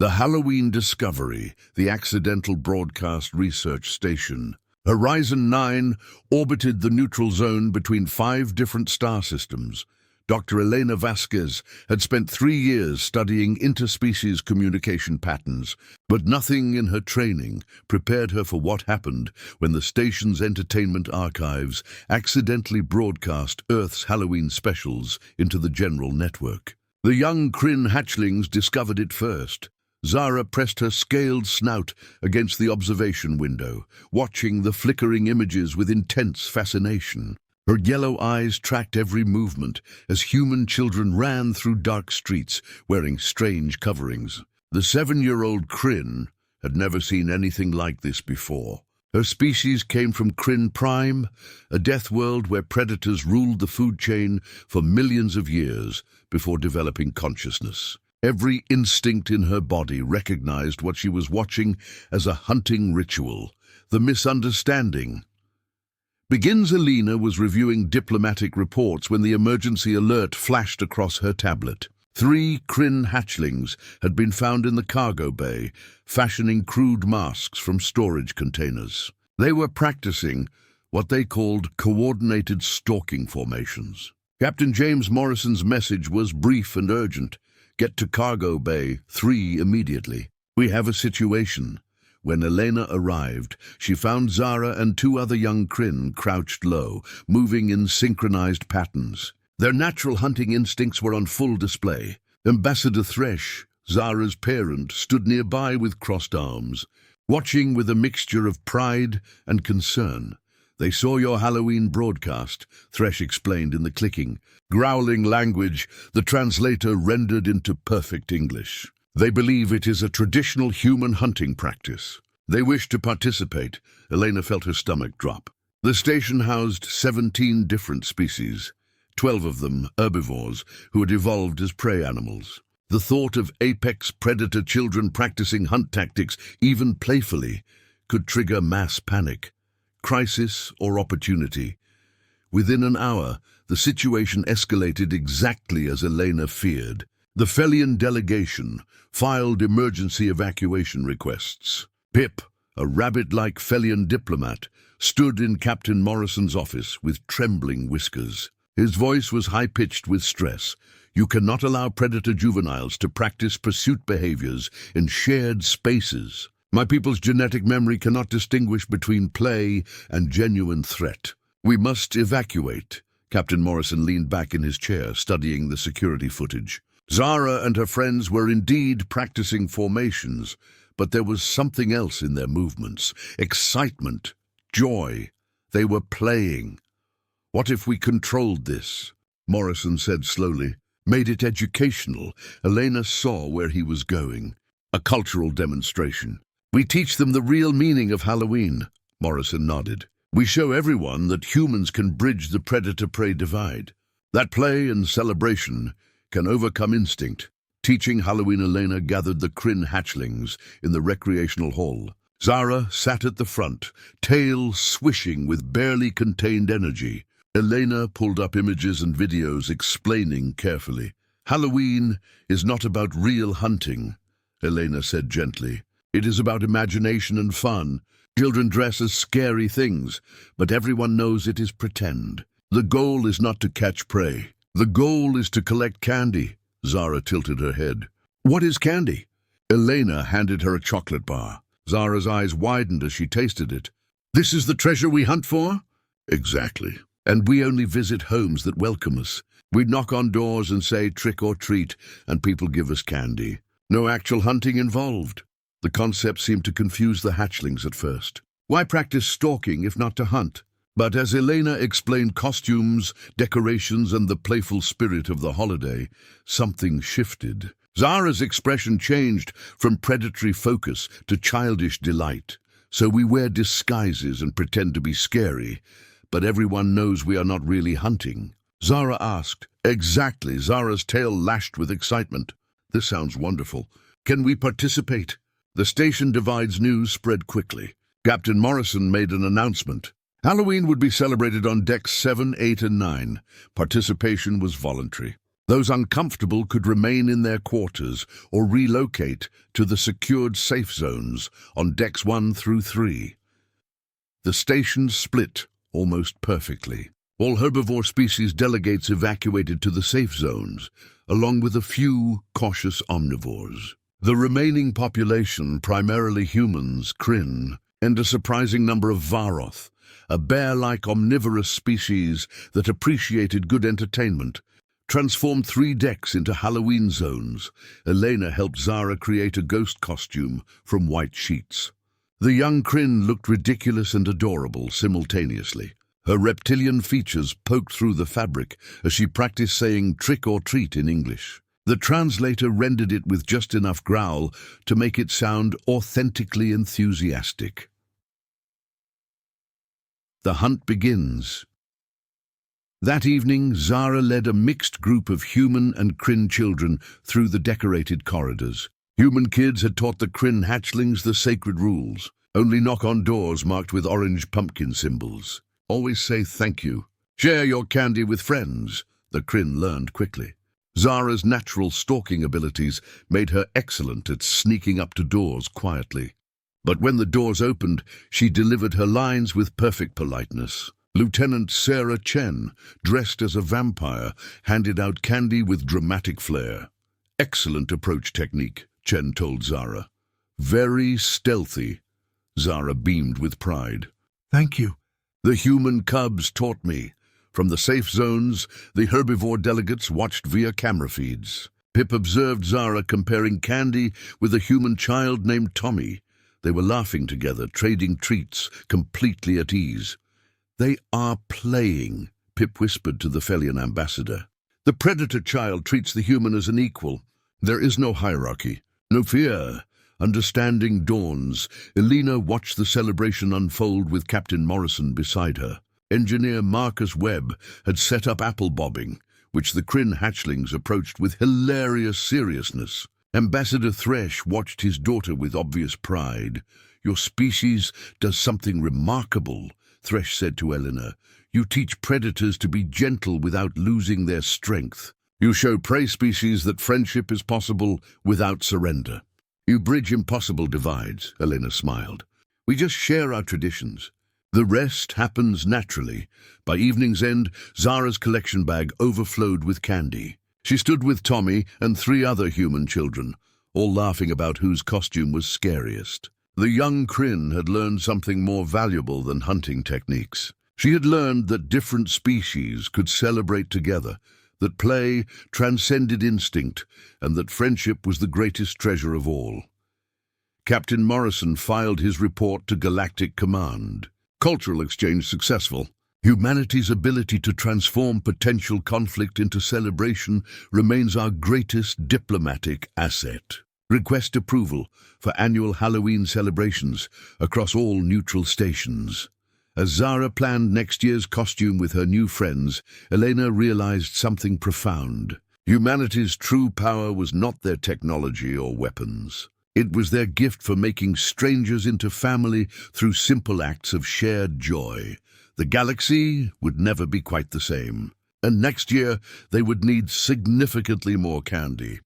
The Halloween Discovery, the Accidental Broadcast Research Station. Horizon 9 orbited the neutral zone between 5 different star systems. Dr. Elena Vasquez had spent 3 years studying interspecies communication patterns, but nothing in her training prepared her for what happened when the station's entertainment archives accidentally broadcast Earth's Halloween specials into the general network. The young Kryn hatchlings discovered it first. Zara pressed her scaled snout against the observation window, watching the flickering images with intense fascination. Her yellow eyes tracked every movement as human children ran through dark streets wearing strange coverings. The 7-year-old Kryn had never seen anything like this before. Her species came from Kryn Prime, a death world where predators ruled the food chain for millions of years before developing consciousness. Every instinct in her body recognized what she was watching as a hunting ritual. The misunderstanding. Begins Elena was reviewing diplomatic reports when the emergency alert flashed across her tablet. 3 Kryn hatchlings had been found in the cargo bay, fashioning crude masks from storage containers. They were practicing what they called coordinated stalking formations. Captain James Morrison's message was brief and urgent. Get to cargo bay 3 immediately. We have a situation. When Elena arrived, she found Zara and 2 other young Kryn crouched low, moving in synchronized patterns. Their natural hunting instincts were on full display. Ambassador Thresh, Zara's parent, stood nearby with crossed arms, watching with a mixture of pride and concern. They saw your Halloween broadcast, Thresh explained in the clicking, growling language the translator rendered into perfect English. They believe it is a traditional human hunting practice. They wish to participate. Elena felt her stomach drop. The station housed 17 different species, 12 of them herbivores who had evolved as prey animals. The thought of apex predator children practicing hunt tactics, even playfully, could trigger mass panic, crisis or opportunity. Within an hour, the situation escalated exactly as Elena feared. The Felian delegation filed emergency evacuation requests. Pip, a rabbit-like Felian diplomat, stood in Captain Morrison's office with trembling whiskers. His voice was high-pitched with stress. You cannot allow predator juveniles to practice pursuit behaviors in shared spaces. My people's genetic memory cannot distinguish between play and genuine threat. We must evacuate. Captain Morrison leaned back in his chair, studying the security footage. Zara and her friends were indeed practicing formations, but there was something else in their movements. Excitement, joy. They were playing. What if we controlled this? Morrison said slowly. Made it educational. Elena saw where he was going. A cultural demonstration. We teach them the real meaning of Halloween. Morrison nodded. We show everyone that humans can bridge the predator-prey divide. That play and celebration can overcome instinct. Teaching Halloween, Elena gathered the Kryn hatchlings in the recreational hall. Zara sat at the front, tail swishing with barely contained energy. Elena pulled up images and videos explaining carefully. Halloween is not about real hunting, Elena said gently. It is about imagination and fun. Children dress as scary things, but everyone knows it is pretend. The goal is not to catch prey. The goal is to collect candy. Zara tilted her head. What is candy? Elena handed her a chocolate bar. Zara's eyes widened as she tasted it. This is the treasure we hunt for? Exactly. And we only visit homes that welcome us. We knock on doors and say trick or treat, and people give us candy. No actual hunting involved. The concept seemed to confuse the hatchlings at first. Why practice stalking if not to hunt? But as Elena explained costumes, decorations, and the playful spirit of the holiday, something shifted. Zara's expression changed from predatory focus to childish delight. So we wear disguises and pretend to be scary, but everyone knows we are not really hunting. Zara asked. Exactly. Zara's tail lashed with excitement. This sounds wonderful. Can we participate? The station divide's news spread quickly. Captain Morrison made an announcement. Halloween would be celebrated on decks 7, 8, and 9. Participation was voluntary. Those uncomfortable could remain in their quarters or relocate to the secured safe zones on decks 1 through 3. The station split almost perfectly. All herbivore species delegates evacuated to the safe zones, along with a few cautious omnivores. The remaining population, primarily humans, Kryn, and a surprising number of Varoth, a bear-like omnivorous species that appreciated good entertainment, transformed 3 decks into Halloween zones. Elena helped Zara create a ghost costume from white sheets. The young Kryn looked ridiculous and adorable simultaneously. Her reptilian features poked through the fabric as she practiced saying trick or treat in English. The translator rendered it with just enough growl to make it sound authentically enthusiastic. The hunt begins. That evening, Zara led a mixed group of human and Kryn children through the decorated corridors. Human kids had taught the Kryn hatchlings the sacred rules. Only knock on doors marked with orange pumpkin symbols. Always say thank you. Share your candy with friends, the Kryn learned quickly. Zara's natural stalking abilities made her excellent at sneaking up to doors quietly. But when the doors opened, she delivered her lines with perfect politeness. Lieutenant Sarah Chen, dressed as a vampire, handed out candy with dramatic flair. Excellent approach technique, Chen told Zara. Very stealthy. Zara beamed with pride. Thank you. The human cubs taught me. From the safe zones, the herbivore delegates watched via camera feeds. Pip observed Zara comparing candy with a human child named Tommy. They were laughing together, trading treats, completely at ease. They are playing, Pip whispered to the Felian ambassador. The predator child treats the human as an equal. There is no hierarchy, no fear. Understanding dawns. Elena watched the celebration unfold with Captain Morrison beside her. Engineer Marcus Webb had set up apple bobbing, which the Kryn hatchlings approached with hilarious seriousness. Ambassador Thresh watched his daughter with obvious pride. Your species does something remarkable, Thresh said to Eleanor. You teach predators to be gentle without losing their strength. You show prey species that friendship is possible without surrender. You bridge impossible divides, Elena smiled. We just share our traditions. The rest happens naturally. By evening's end, Zara's collection bag overflowed with candy. She stood with Tommy and 3 other human children, all laughing about whose costume was scariest. The young Kryn had learned something more valuable than hunting techniques. She had learned that different species could celebrate together, that play transcended instinct, and that friendship was the greatest treasure of all. Captain Morrison filed his report to Galactic Command. Cultural exchange successful. Humanity's ability to transform potential conflict into celebration remains our greatest diplomatic asset. Request approval for annual Halloween celebrations across all neutral stations. As Zara planned next year's costume with her new friends, Elena realized something profound. Humanity's true power was not their technology or weapons. It was their gift for making strangers into family through simple acts of shared joy. The galaxy would never be quite the same. And next year, they would need significantly more candy.